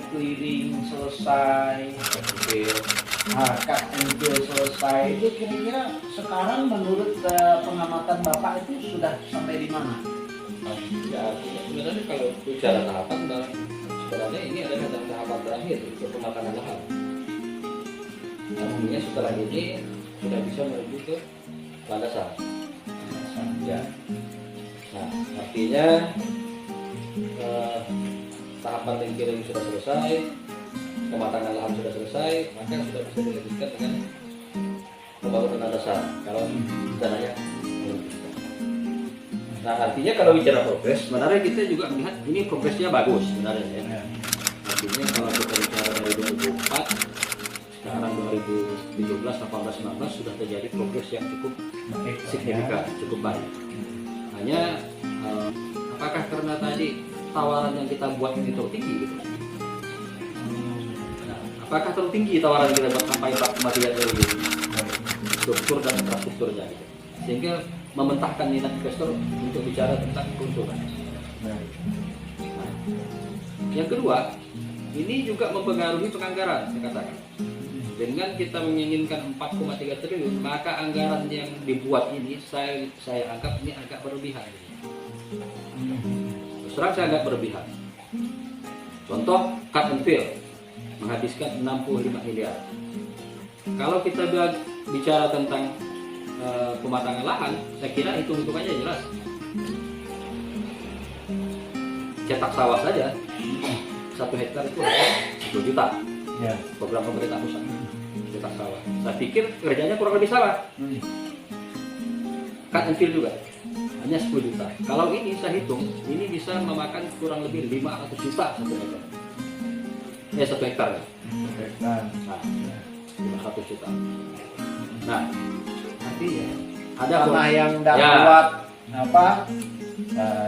clearing selesai, cut and fill selesai. Itu kira-kira sekarang menurut pengamatan Bapak itu sudah sampai di mana? Ya, sebenarnya kalau bicara tahapan, sebenarnya ini adalah tahapan terakhir untuk pematangan lahan. Artinya setelah ini sudah bisa menuju ke landasan. Ya. Nah, artinya tahapan lingkiring sudah selesai, pematangan lahan sudah selesai, maka sudah bisa dilanjutkan dengan pembangunan landasan. Kalau rencananya nah, artinya kalau bicara progres, sebenarnya kita juga melihat ini progresnya bagus sebenarnya ya. Artinya kalau kita bicara dari 2004, sekarang 2017, 18, 19 sudah terjadi progres yang cukup signifikan, cukup baik. Hanya apakah karena tadi tawaran yang kita buat ini terlalu tinggi gitu? Nah, apakah terlalu tinggi tawaran yang kita buat sampai 4,3 triliun struktur dan infrastrukturnya gitu? Sehingga mementahkan minat investor untuk bicara tentang keuntungan. Nah, yang kedua, ini juga mempengaruhi penganggaran, saya katakan. Dengan kita menginginkan 4,3 triliun, maka anggaran yang dibuat ini saya anggap ini agak berlebihan. Terus terang saya agak berlebihan. Contoh, cut and fill menghabiskan 65 miliar. Kalau kita bicara tentang pematangan lahan, saya kira hitung-hitungannya jelas. Cetak sawah saja 1 hektar itu 10 juta. Ya. Program pemerintah pusat cetak sawah. Saya pikir kerjanya kurang lebih sama. Cut and fill juga hanya 10 juta. Kalau ini saya hitung, ini bisa memakan kurang lebih 500 juta 1 hektar. 1 hektar. Nah, 500 juta. Nah, ya. Ada tanah yang tidak kuat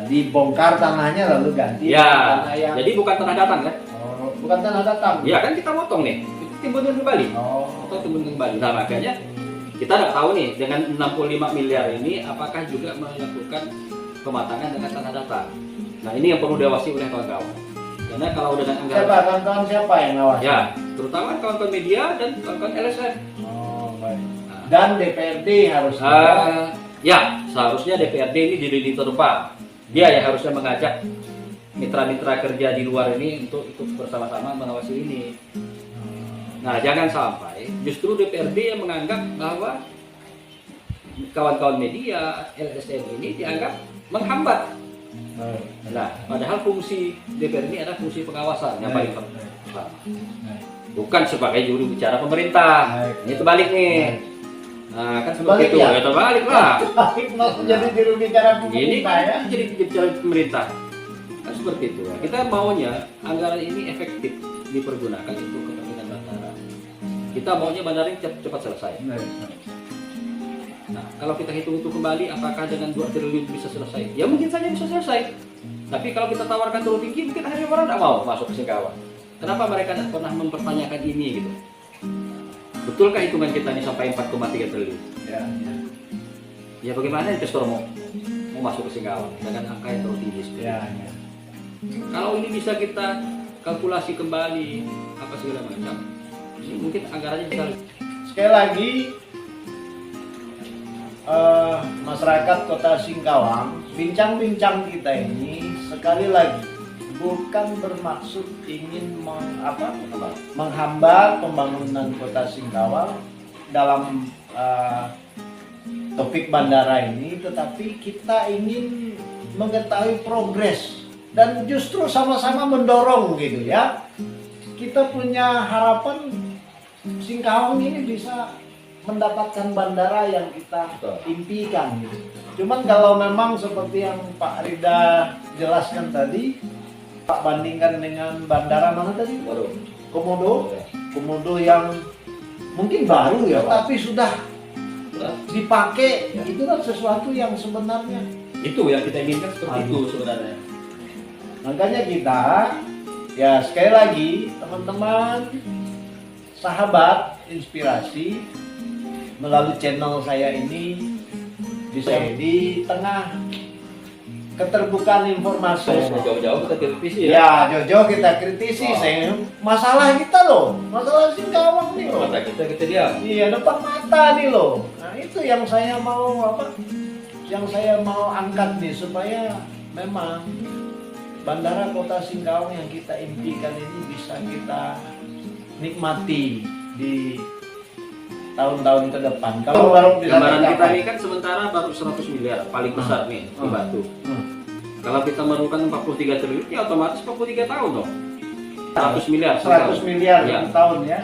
dibongkar tanahnya lalu ganti tanah yang... Jadi bukan tanah datang kan? Bukan tanah datang. Ya kan kita potong nih, itu timbunkan kembali. Atau timbunkan kembali. Nah makanya kita tidak tahu nih dengan 65 miliar ini apakah juga melakukan pematangan dengan tanah datang. Nah ini yang perlu diawasi oleh kawan-kawan. Karena kalau dengan anggaran kawan-kawan siapa yang ngawasi? Ya, terutama kawan-kawan media dan kawan-kawan LSM. Baik. Dan DPRD harus ya, seharusnya DPRD ini di lini terdepan. Dia yang harusnya mengajak mitra-mitra kerja di luar ini untuk ikut bersama-sama mengawasi ini. Nah, jangan sampai justru DPRD yang menganggap bahwa kawan-kawan media, LSM ini dianggap menghambat. Nah, padahal fungsi DPRD ini adalah fungsi pengawasan yang paling penting. Bukan sebagai juru bicara pemerintah. Ini terbalik nih. Nah, kan seperti itu, ya terbalik lah. Jadi juru bicara pemerintah ini kan ya? jadi bicara pemerintah. Kan seperti itu. Kita maunya anggaran ini efektif dipergunakan untuk kepentingan bandara. Kita maunya bandara ini cepat selesai. Nah, kalau kita hitung itu kembali, apakah dengan 2 triliun bisa selesai? Ya mungkin saja bisa selesai. Tapi kalau kita tawarkan terlalu tinggi, mungkin akhirnya orang tidak mau masuk ke Singkawang. Kenapa mereka tidak pernah mempertanyakan ini gitu? Betulkah hitungan kita ini sampai 4,3 triliun? Ya bagaimana investor mau masuk ke Singkawang dengan angka yang terlalu tinggi? Kalau ini bisa kita kalkulasi kembali apa segala macam, ini mungkin anggarannya bisa. Sekali lagi, masyarakat Kota Singkawang, bincang-bincang kita ini sekali lagi bukan bermaksud ingin menghambat pembangunan Kota Singkawang dalam topik bandara ini, tetapi kita ingin mengetahui progres dan justru sama-sama mendorong gitu ya. Kita punya harapan Singkawang ini bisa mendapatkan bandara yang kita impikan gitu. Cuman kalau memang seperti yang Pak Rida jelaskan tadi, Pak bandingkan dengan bandara mana tadi? Komodo yang mungkin baru ya, tapi sudah dipakai. Itu kan sesuatu yang sebenarnya itu yang kita inginkan seperti itu sebenarnya. Makanya kita ya sekali lagi teman-teman sahabat inspirasi melalui channel saya ini bisa di tengah keterbukaan informasi. Jauh-jauh kita kritisi Ya, jauh-jauh kita kritisi. Masalah kita loh, masalah Singkawang nih loh. Mata kita diam. Iya, depan mata nih loh. Nah, itu yang saya mau yang saya mau angkat nih, supaya memang Bandara Kota Singkawang yang kita impikan ini bisa kita nikmati di tahun-tahun ke depan. Kalau baru bisa Gambaran kita tercapai. ini kan sementara baru 100 miliar paling besar nih di Batu. Hmm. Kalau kita memerlukan 43 triliun ya otomatis 43 tahun dong. 100 miliar 100 miliar Ya. per tahun ya.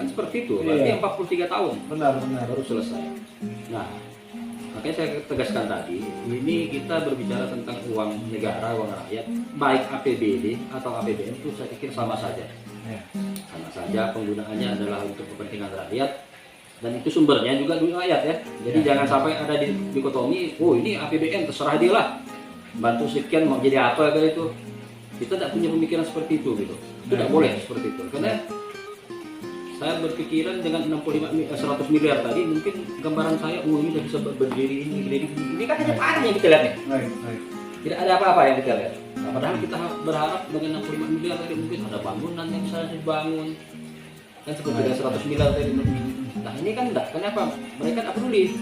Kan seperti itu, berarti Iya. 43 tahun Benar. baru selesai. Nah, makanya saya tegaskan tadi, ini kita berbicara tentang uang negara, uang rakyat, baik APBD atau APBN itu saya pikir sama saja. Ya. Sama saja penggunaannya adalah untuk kepentingan rakyat, dan itu sumbernya juga duit rakyat ya. Jadi Ya. jangan sampai ada di dikotomi, oh ini APBN terserah dia lah, bantu sekian mau jadi apa kayak itu. Kita tidak punya pemikiran seperti itu gitu. Itu tidak boleh seperti itu, karena saya berpikiran dengan 100 miliar tadi mungkin gambaran saya, oh ini udah bisa berdiri ini kan hanya panen yang kita lihat nih. Baik. Tidak ada apa-apa yang kita lihat. Nah, padahal kita berharap dengan 65 miliar tadi mungkin ada bangunan yang bisa dibangun. Kan seperti dengan 100 miliar tadi. Nah ini kan enggak. Kenapa? Mereka tidak peduli.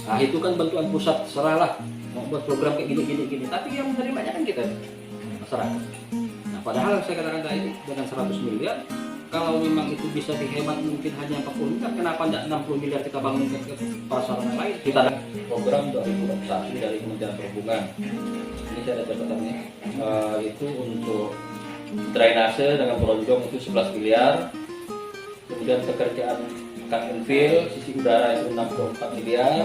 Nah itu kan bantuan pusat, serahlah. Mau buat program kayak gini. Tapi yang menerimanya kan kita, masyarakat. Nah padahal saya katakan tadi dengan 100 miliar, kalau memang itu bisa dihemat mungkin hanya 40 miliar, kenapa tidak 60 miliar kita bangunkan ke prasarana lain? Kita ada program 2021 dari Kementerian Perhubungan. Ini saya ada catatannya, itu untuk drainase dengan peronjong itu 11 miliar, kemudian pekerjaan cut and fill sisi udara itu 64 miliar,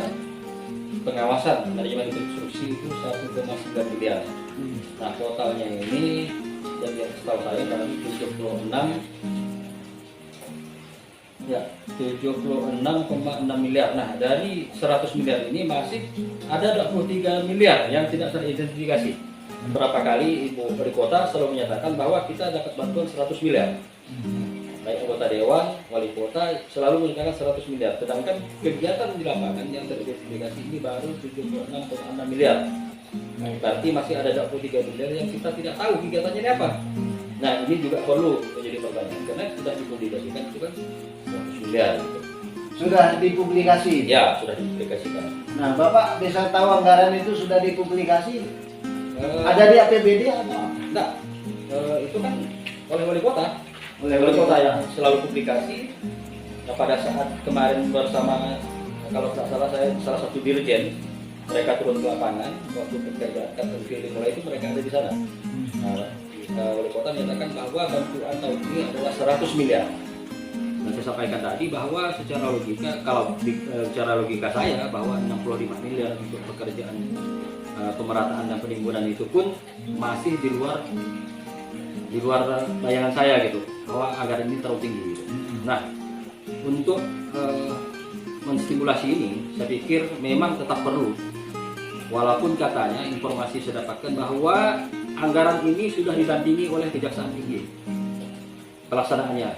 pengawasan manajemen konstruksi itu 1,9 miliar. Nah totalnya ini dari setahu saya dalam 76,6 miliar. Nah dari 100 miliar ini masih ada 23 miliar yang tidak teridentifikasi. Berapa kali Ibu Wali Kota selalu menyatakan bahwa kita dapat bantuan 100 miliar. Baik anggota dewan, wali kota selalu menyatakan 100 miliar. Sedangkan kegiatan di lapangan yang teridentifikasi ini baru 76,6 miliar. Berarti masih ada 23 miliar yang kita tidak tahu kegiatannya ini apa. Nah ini juga perlu menjadi pertanyaan karena sudah dipublikasikan itu kan 100 miliar. Gitu. Sudah dipublikasi. Ya sudah dipublikasikan. Nah, Bapak bisa tahu anggaran itu sudah dipublikasi? Ada di APBD atau? Enggak. Itu kan oleh wali kota. Oleh Wali kota yang selalu publikasi. Nah, pada saat kemarin bersama, kalau tidak salah saya salah satu dirjen, mereka turun ke lapangan waktu pekerjaan cut mulai itu mereka ada di sana. Nah, wali kota menyatakan bahwa bantuan tahun ini adalah 100 miliar. Nah, saya sampaikan tadi bahwa secara logika, kalau secara logika saya bahwa 65 miliar untuk pekerjaan pemerataan dan penimbunan itu pun masih di luar bayangan saya gitu, bahwa anggaran ini terlalu tinggi gitu. Nah untuk menstimulasi ini saya pikir memang tetap perlu, walaupun katanya informasi saya dapatkan bahwa anggaran ini sudah didampingi oleh Kejaksaan Tinggi pelaksanaannya.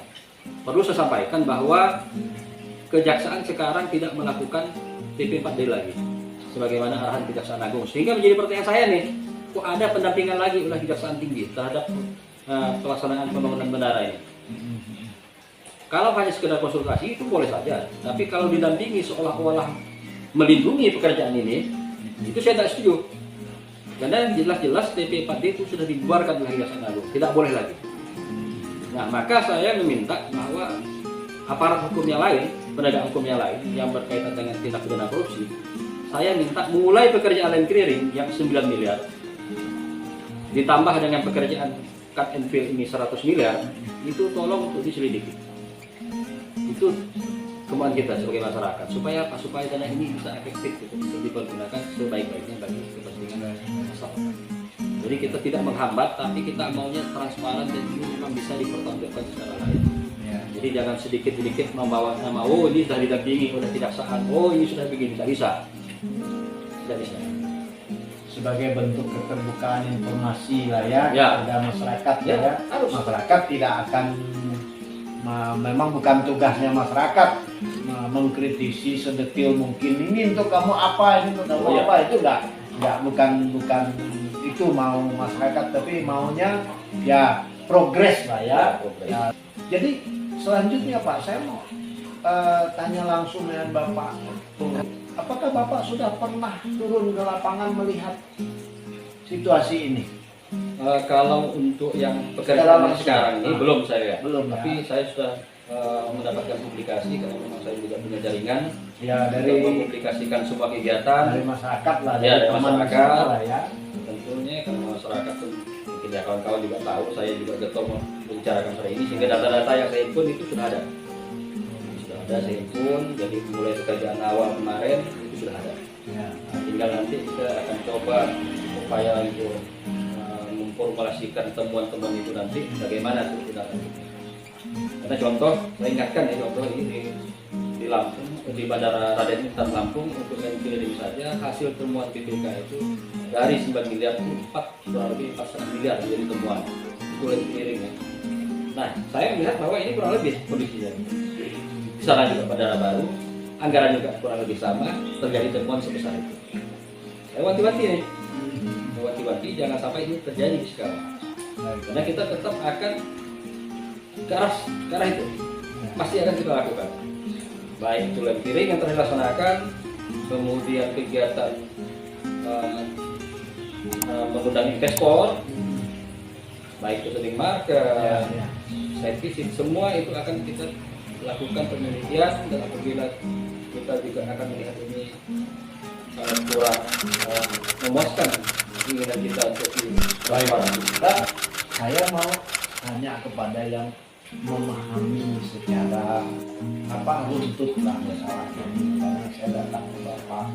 Perlu saya sampaikan bahwa Kejaksaan sekarang tidak melakukan PP4D lagi sebagaimana arahan Kejaksaan Agung, sehingga menjadi pertanyaan saya nih, kok ada pendampingan lagi oleh Kejaksaan Tinggi terhadap pelaksanaan pembangunan bandara ini? Kalau hanya sekedar konsultasi itu boleh saja, tapi kalau didampingi seolah-olah melindungi pekerjaan ini, itu saya tidak setuju. Karena jelas-jelas TP4D itu sudah dibubarkan oleh Kejaksaan Agung, tidak boleh lagi. Nah, maka saya meminta bahwa aparat hukum yang lain, penegak hukum yang lain yang berkaitan dengan tindak pidana korupsi, saya minta mulai pekerjaan land clearing yang 9 miliar ditambah dengan pekerjaan cut and fill ini 100 miliar, itu tolong untuk diselidiki. Itu kemauan kita sebagai masyarakat, supaya dana ini bisa efektif untuk dipergunakan sebaik-baiknya bagi kepentingan masyarakat. Jadi kita tidak menghambat, tapi kita maunya transparan dan ini memang bisa dipertanggungjawabkan secara lain. Ya. Jadi jangan sedikit-sedikit membawa nama, oh ini sudah didampingi oleh Kejaksaan, oh ini sudah begini, tidak bisa. Tidak bisa. Sebagai bentuk keterbukaan informasi lah ya, Ya. kepada masyarakat Ya, ya. harus. Masyarakat tidak akan memang bukan tugasnya masyarakat mengkritisi sedetil mungkin, ini untuk kamu apa, ini untuk kamu Oh, ya. apa, itu enggak. bukan itu mau masyarakat, tapi maunya ya progres lah ya. Progres. Ya. Jadi selanjutnya Pak, saya mau tanya langsung dengan Bapak. Apakah Bapak sudah pernah turun ke lapangan melihat situasi ini? Kalau untuk yang Secara pekerjaan langsung. sekarang ini belum saya, Belum, tapi saya sudah mendapatkan publikasi karena memang saya juga punya jaringan Ya untuk dari mempublikasikan semua kegiatan. masyarakat lah, Ya, dari teman masyarakat. lah ya. Tentunya karena masyarakat pun mungkin ya kawan-kawan juga tahu saya juga getol membicarakan soal ini, sehingga data-data yang saya himpun itu sudah ada. Saya himpun, jadi mulai pekerjaan awal kemarin itu sudah ada. Ya. Nah, tinggal nanti kita akan coba upaya untuk memformulasikan temuan-temuan itu nanti bagaimana tuh kita lanjutkan. Karena contoh, saya ingatkan ya contoh ini di Lampung, di Bandara Raden Intan Lampung untuk yang clearing saja hasil temuan BPK itu dari 9 miliar itu kurang lebih 4,5 miliar jadi temuan itu yang clearing ya. Nah, saya melihat bahwa ini kurang lebih kondisinya. Di sana juga Bandara baru, anggaran juga kurang lebih sama, terjadi temuan sebesar itu. Saya wanti-wanti nih, wanti-wanti jangan sampai ini terjadi di sekarang. Karena kita tetap akan ke arah itu, pasti akan kita lakukan. Baik itu lem piring yang terlaksanakan, kemudian kegiatan mengundang investor, baik itu trading market, site visit, semua itu akan kita lakukan penelitian, dan apabila kita juga akan melihat ini kurang memuaskan keinginan kita untuk Pak, saya mau tanya kepada yang memahami secara runtut lah masalah ini, karena saya datang ke Bapak